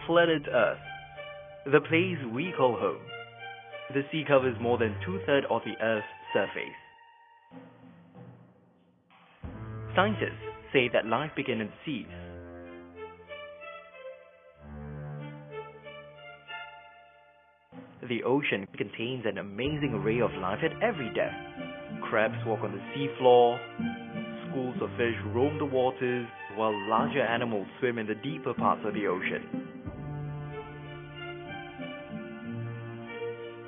planet Earth, the place we call home. The sea covers more than 2/3 of the Earth's surface. Scientists say that life began in the seas. The ocean contains an amazing array of life at every depth. Crabs walk on the seafloor, schools of fish roam the waters, while larger animals swim in the deeper parts of the ocean.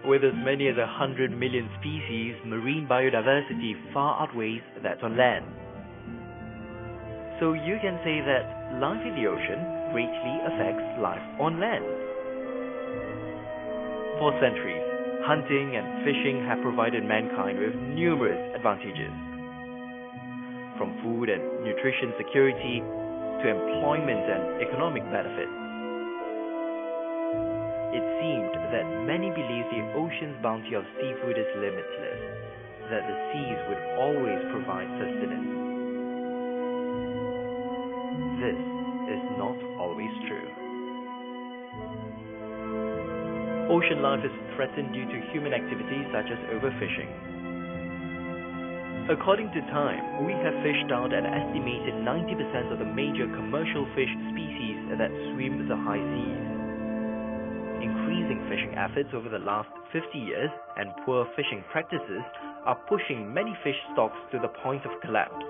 With as many as 100 million species, marine biodiversity far outweighs that on land. So you can say that life in the ocean greatly affects life on land. For centuries, hunting and fishing have provided mankind with numerous advantages. From food and nutrition security to employment and economic benefit. It seemed that many believed the ocean's bounty of seafood is limitless, that the seas would always provide sustenance. This is not always true. Ocean life is threatened due to human activities such as overfishing. According to Time, we have fished out an estimated 90% of the major commercial fish species that swim the high seas. Increasing fishing efforts over the last 50 years and poor fishing practices are pushing many fish stocks to the point of collapse.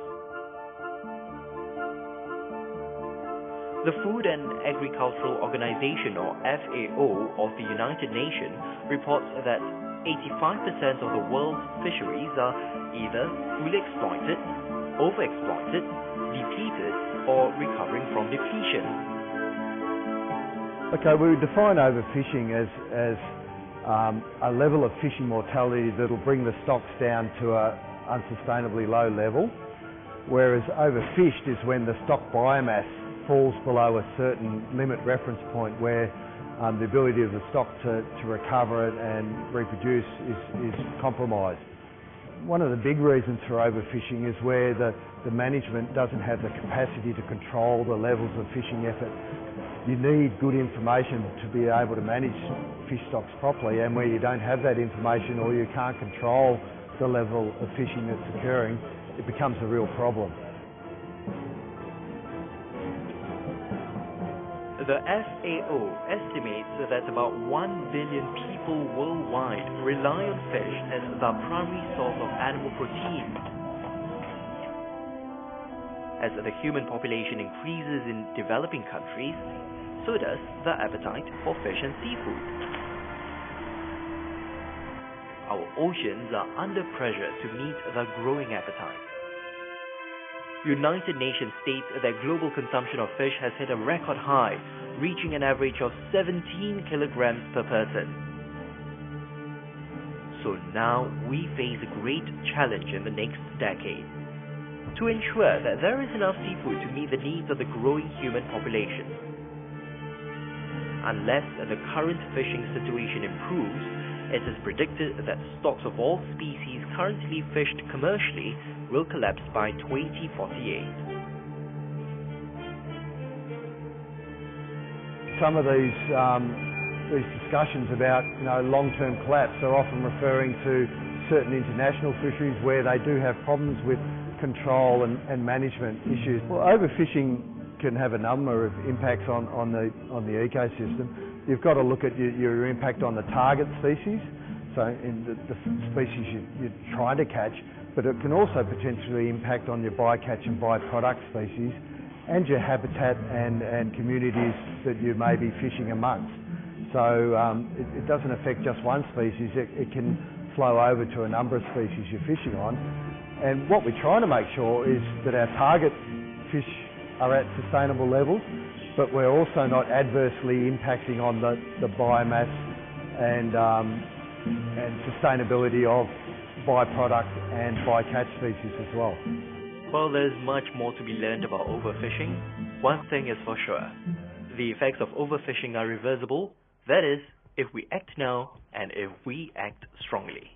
The Food and Agricultural Organization, or FAO, of the United Nations reports that 85% of the world's fisheries are either fully exploited, overexploited, depleted, or recovering from depletion. Okay, we would define overfishing as a level of fishing mortality that will bring the stocks down to an unsustainably low level, whereas overfished is when the stock biomass falls below a certain limit reference point where the ability of the stock to recover it and reproduce is compromised. One of the big reasons for overfishing is where the management doesn't have the capacity to control the levels of fishing effort. You need good information to be able to manage fish stocks properly, and where you don't have that information or you can't control the level of fishing that's occurring, it becomes a real problem. The FAO estimates that about 1 billion people worldwide rely on fish as the primary source of animal protein. As the human population increases in developing countries, so does the appetite for fish and seafood. Our oceans are under pressure to meet the growing appetite. United Nations states that global consumption of fish has hit a record high, reaching an average of 17 kilograms per person. So now we face a great challenge in the next decade to ensure that there is enough seafood to meet the needs of the growing human population. Unless the current fishing situation improves, it is predicted that stocks of all species currently fished commercially will collapse by 2048. Some of these discussions about long-term collapse are often referring to certain international fisheries where they do have problems with control and management issues. Well, overfishing can have a number of impacts on the ecosystem. You've got to look at your impact on the target species, so in the species you're trying to catch, but it can also potentially impact on your bycatch and byproduct species and your habitat and communities that you may be fishing amongst. So it doesn't affect just one species, it can flow over to a number of species you're fishing on. And what we're trying to make sure is that our target fish are at sustainable levels, but we're also not adversely impacting on the biomass and sustainability of byproduct and bycatch species as well. While there's much more to be learned about overfishing, one thing is for sure. The effects of overfishing are reversible, that is, if we act now and if we act strongly.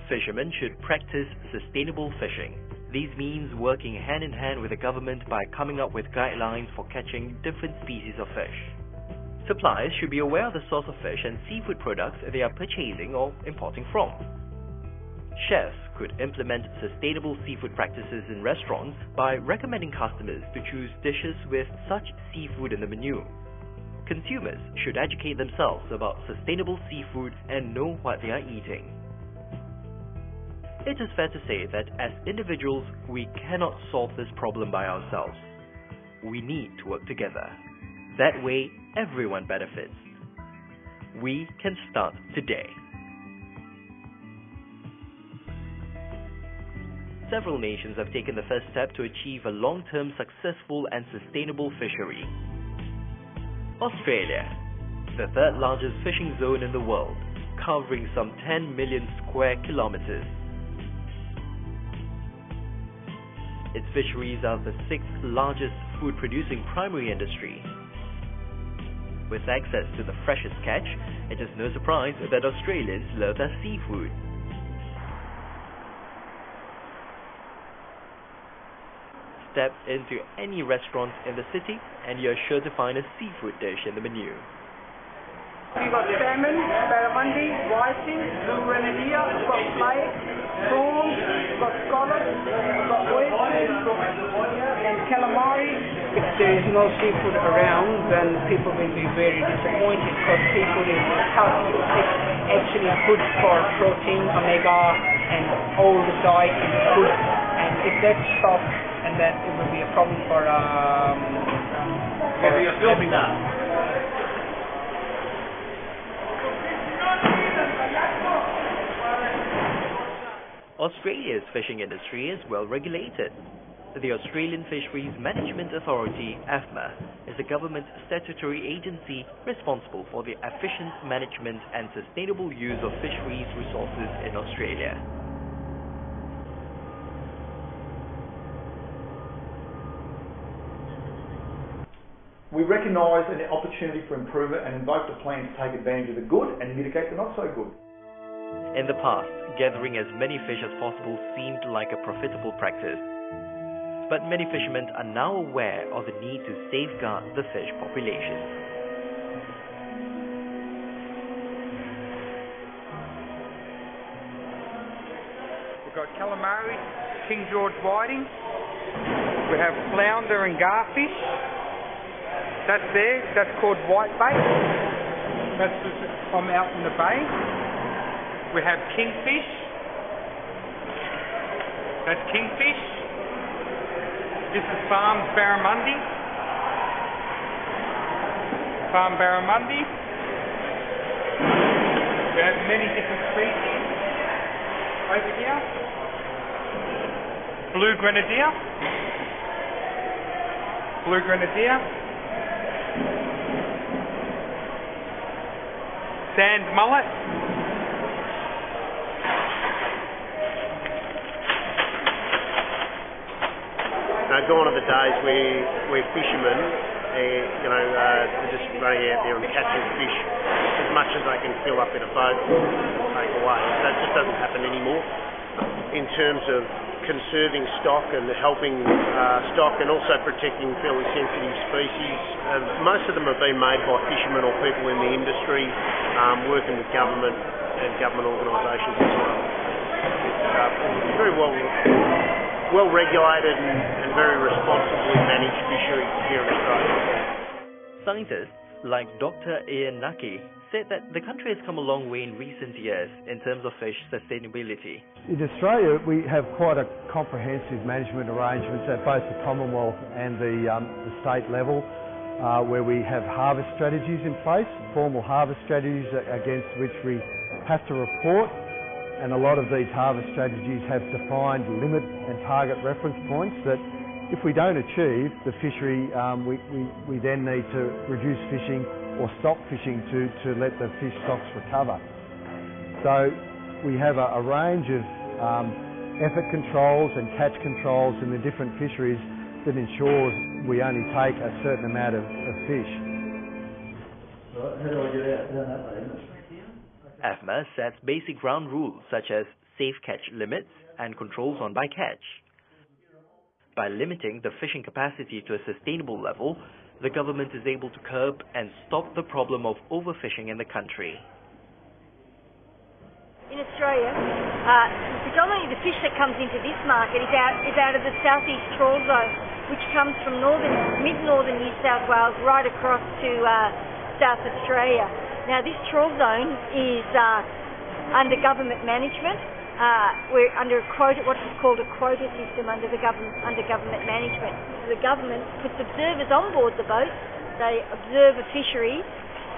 Fishermen should practice sustainable fishing. This means working hand in hand with the government by coming up with guidelines for catching different species of fish. Suppliers should be aware of the source of fish and seafood products they are purchasing or importing from. Chefs could implement sustainable seafood practices in restaurants by recommending customers to choose dishes with such seafood in the menu. Consumers should educate themselves about sustainable seafood and know what they are eating. It is fair to say that as individuals, we cannot solve this problem by ourselves. We need to work together. That way, everyone benefits. We can start today. Several nations have taken the first step to achieve a long-term successful and sustainable fishery. Australia, the third largest fishing zone in the world, covering some 10 million square kilometers. Its fisheries are the sixth largest food-producing primary industry. With access to the freshest catch, it is no surprise that Australians love their seafood. Step into any restaurant in the city and you're sure to find a seafood dish in the menu. We've got salmon, barramundi, whiting, blue grenadier, we've got flake, prawns, we've got scallops, we've got oysters, and calamari. If there is no seafood around, then people will be very disappointed because seafood is healthy. It's actually good for protein, omega, and all the diet is good. And if that stops, and then it will be a problem for everyone. Australia's fishing industry is well regulated. The Australian Fisheries Management Authority, AFMA, is a government statutory agency responsible for the efficient management and sustainable use of fisheries resources in Australia. We recognise an opportunity for improvement and invoke the plan to take advantage of the good and mitigate the not so good. In the past, gathering as many fish as possible seemed like a profitable practice. But many fishermen are now aware of the need to safeguard the fish population. We've got calamari, King George whiting. We have flounder and garfish. That's there. That's called whitebait. That's from out in the bay. We have kingfish. That's kingfish. This is farmed barramundi. Farmed barramundi. We have many different species over here. Blue grenadier. Blue grenadier. Sand mullet. Gone are the days where fishermen, they're just running out there and catching fish as much as they can fill up in a boat and take away. That just doesn't happen anymore. In terms of conserving stock and helping stock and also protecting fairly sensitive species, most of them have been made by fishermen or people in the industry working with government and government organisations as well. It's very well regulated and very responsibly managed fishery here in Australia. Scientists like Dr. Ian Nucky said that the country has come a long way in recent years in terms of fish sustainability. In Australia, we have quite a comprehensive management arrangements at both the Commonwealth and the state level, where we have harvest strategies in place, formal harvest strategies against which we have to report. And a lot of these harvest strategies have defined limit and target reference points that if we don't achieve the fishery, we then need to reduce fishing or stop fishing to let the fish stocks recover. So we have a range of effort controls and catch controls in the different fisheries that ensures we only take a certain amount of fish. Right, how do I get out down that way, isn't it? AFMA sets basic ground rules such as safe catch limits and controls on bycatch. By limiting the fishing capacity to a sustainable level, the government is able to curb and stop the problem of overfishing in the country. In Australia, predominantly the fish that comes into this market is out of the southeast trawl zone, which comes from mid-northern New South Wales right across to South Australia. Now this trawl zone is under government management. We're under what's called a quota system under government management. So the government puts observers on board the boat. They observe a fishery,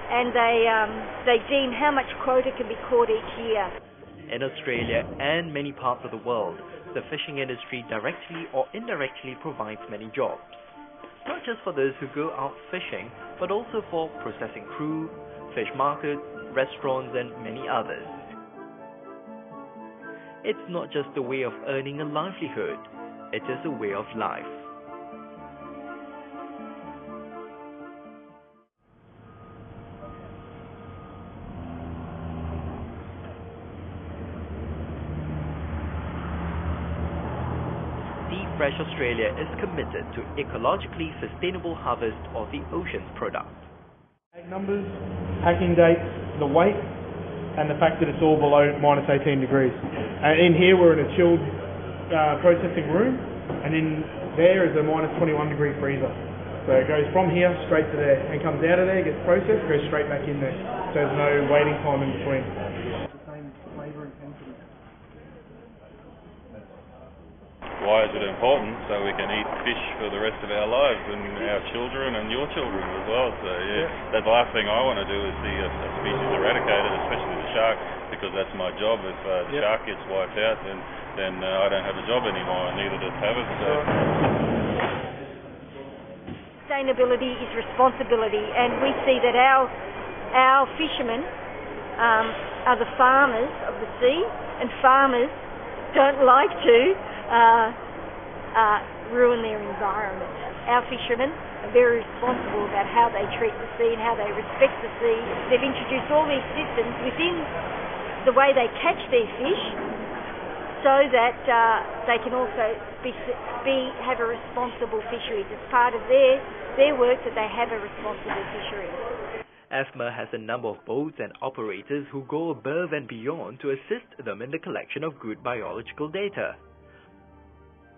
and they deem how much quota can be caught each year. In Australia and many parts of the world, the fishing industry directly or indirectly provides many jobs. Not just for those who go out fishing, but also for processing crew, fish markets, restaurants and many others. It's not just a way of earning a livelihood, it is a way of life. Fresh Australia is committed to ecologically sustainable harvest of the ocean's products. Numbers, packing dates, the weight, and the fact that it's all below minus 18 degrees. And in here we're in a chilled processing room, and in there is a minus 21 degree freezer. So it goes from here straight to there, and comes out of there, gets processed, goes straight back in there. So there's no waiting time in between. The same flavour intensity. Why is it important? So we can eat fish for the rest of our lives, and our children and your children as well. So yeah, the last thing I want to do is see a species eradicated, especially the shark, because that's my job. If the shark gets wiped out, then I don't have a job anymore, and neither does Tavis. So. Sustainability is responsibility, and we see that our fishermen are the farmers of the sea, and farmers don't like to ruin their environment. Our fishermen are very responsible about how they treat the sea and how they respect the sea. They've introduced all these systems within the way they catch their fish so that they can also have a responsible fishery. It's part of their work that they have a responsible fishery. AFMA has a number of boats and operators who go above and beyond to assist them in the collection of good biological data.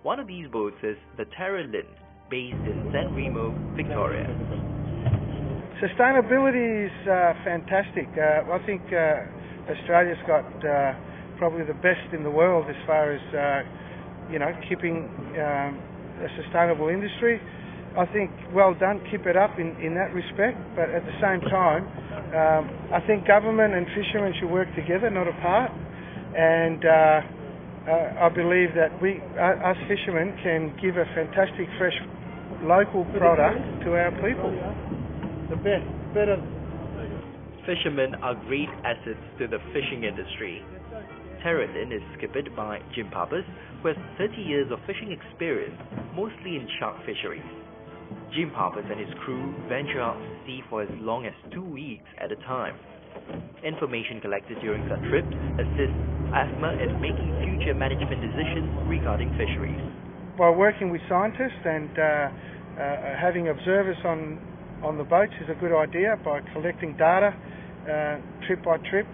One of these boats is the Terra Lynn, based in San Remo, Victoria. Sustainability is fantastic. I think Australia's got probably the best in the world as far as keeping a sustainable industry. I think well done, keep it up in that respect, but at the same time I think government and fishermen should work together, not apart, and I believe that us fishermen can give a fantastic fresh local product to our people. The best, better. Fishermen are great assets to the fishing industry. Terra Lynn is skippered by Jim Pappas, who has 30 years of fishing experience, mostly in shark fisheries. Jim Pappas and his crew venture out to sea for as long as 2 weeks at a time. Information collected during such trips assists AFMA in making future management decisions regarding fisheries. By working with scientists and having observers on the boats is a good idea. By collecting data trip by trip,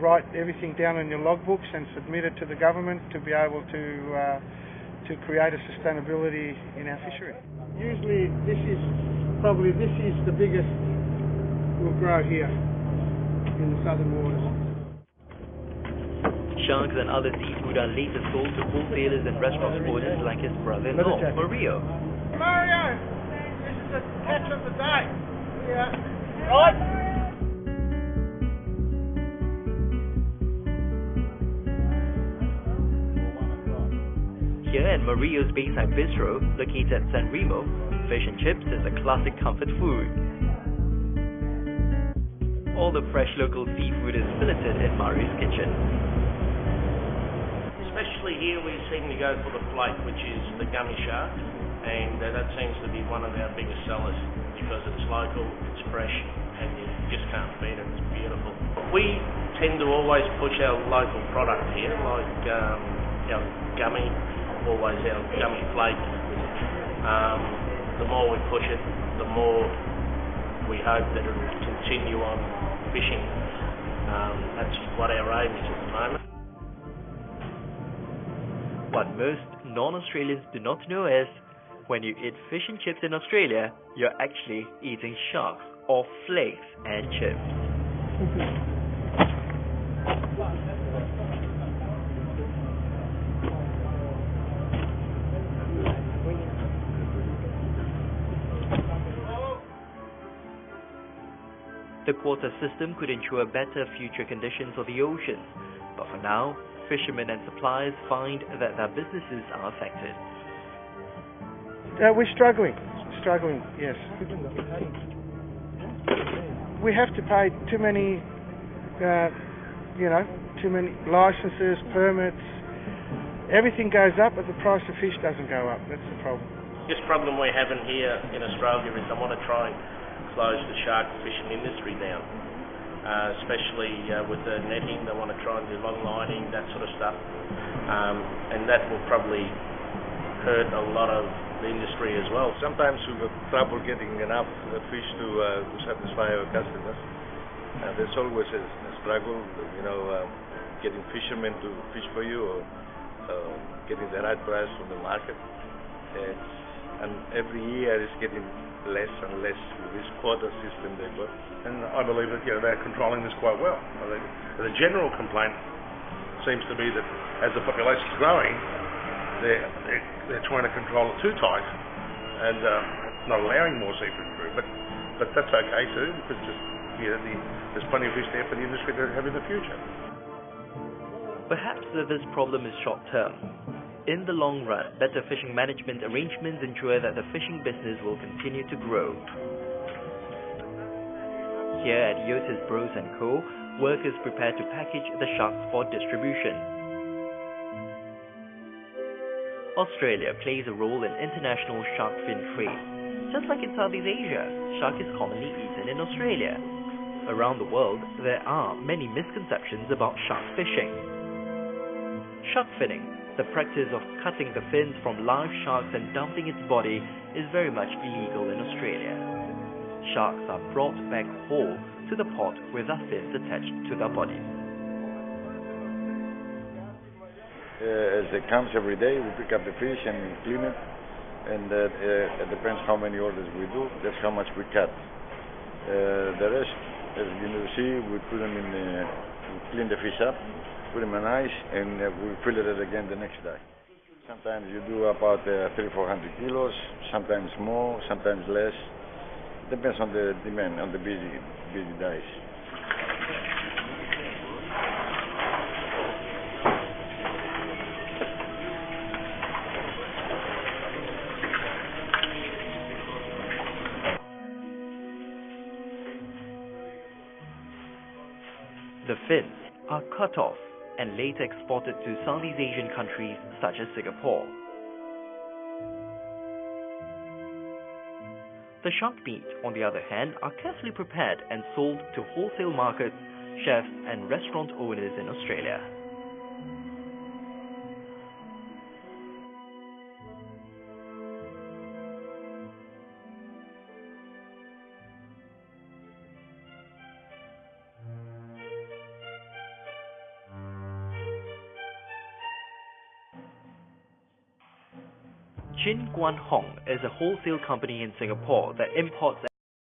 write everything down in your logbooks and submit it to the government to be able to create a sustainability in our fishery. Usually this is the biggest we'll grow here in the southern waters. Sharks and other seafood are later sold to wholesalers and restaurant owners like his brother-in-law, Mario. Mario, this is the catch of the day. Yeah. Right. Here at Mario's Bayside Bistro, located at San Remo, fish and chips is a classic comfort food. All the fresh local seafood is filleted in Mario's kitchen. Especially here we seem to go for the flake, which is the gummy shark, and that seems to be one of our biggest sellers because it's local, it's fresh, and you just can't beat it. It's beautiful. We tend to always push our local product here, like our gummy, always our gummy flake. The more we push it, the more we hope that it will continue on fishing. That's what our aim is at the moment. What most non-Australians do not know is, when you eat fish and chips in Australia, you're actually eating sharks or flakes and chips. The quota system could ensure better future conditions of the oceans, but for now, fishermen and suppliers find that their businesses are affected. We're struggling, yes. We have to pay too many licenses, permits. Everything goes up, but the price of fish doesn't go up. That's the problem. This problem we're having here in Australia is I want to try and close the shark fishing industry down, especially with the netting. They want to try and do long lining, that sort of stuff, and that will probably hurt a lot of the industry as well. Sometimes we've got trouble getting enough fish to satisfy our customers. There's always a struggle, getting fishermen to fish for you or getting the right price from the market. And every year it's getting less and less with this quota system they've got. And I believe that they're controlling this quite well. I think the general complaint seems to be that as the population is growing, they're trying to control it too tight and not allowing more seafood through. But that's okay too, because there's plenty of fish there for the industry to have in the future. Perhaps this problem is short-term. In the long run, better fishing management arrangements ensure that the fishing business will continue to grow. Here at Yotis Bros & Co., workers prepare to package the sharks for distribution. Australia plays a role in international shark fin trade. Just like in Southeast Asia, shark is commonly eaten in Australia. Around the world, there are many misconceptions about shark fishing. Shark finning, the practice of cutting the fins from live sharks and dumping its body, is very much illegal in Australia. Sharks are brought back whole to the pot with their fins attached to their bodies. As it comes every day, we pick up the fish and clean it, and it depends how many orders we do, that's how much we cut. The rest, as you can see, we put them in, we clean the fish up, put them in ice, and we fill it again the next day. Sometimes you do about 300-400 kilos, sometimes more, sometimes less. Depends on the demand, on the busy days. The fins are cut off and later exported to Southeast Asian countries such as Singapore. The shark meat, on the other hand, are carefully prepared and sold to wholesale markets, chefs and restaurant owners in Australia. Chin Guan Hong is a wholesale company in Singapore that imports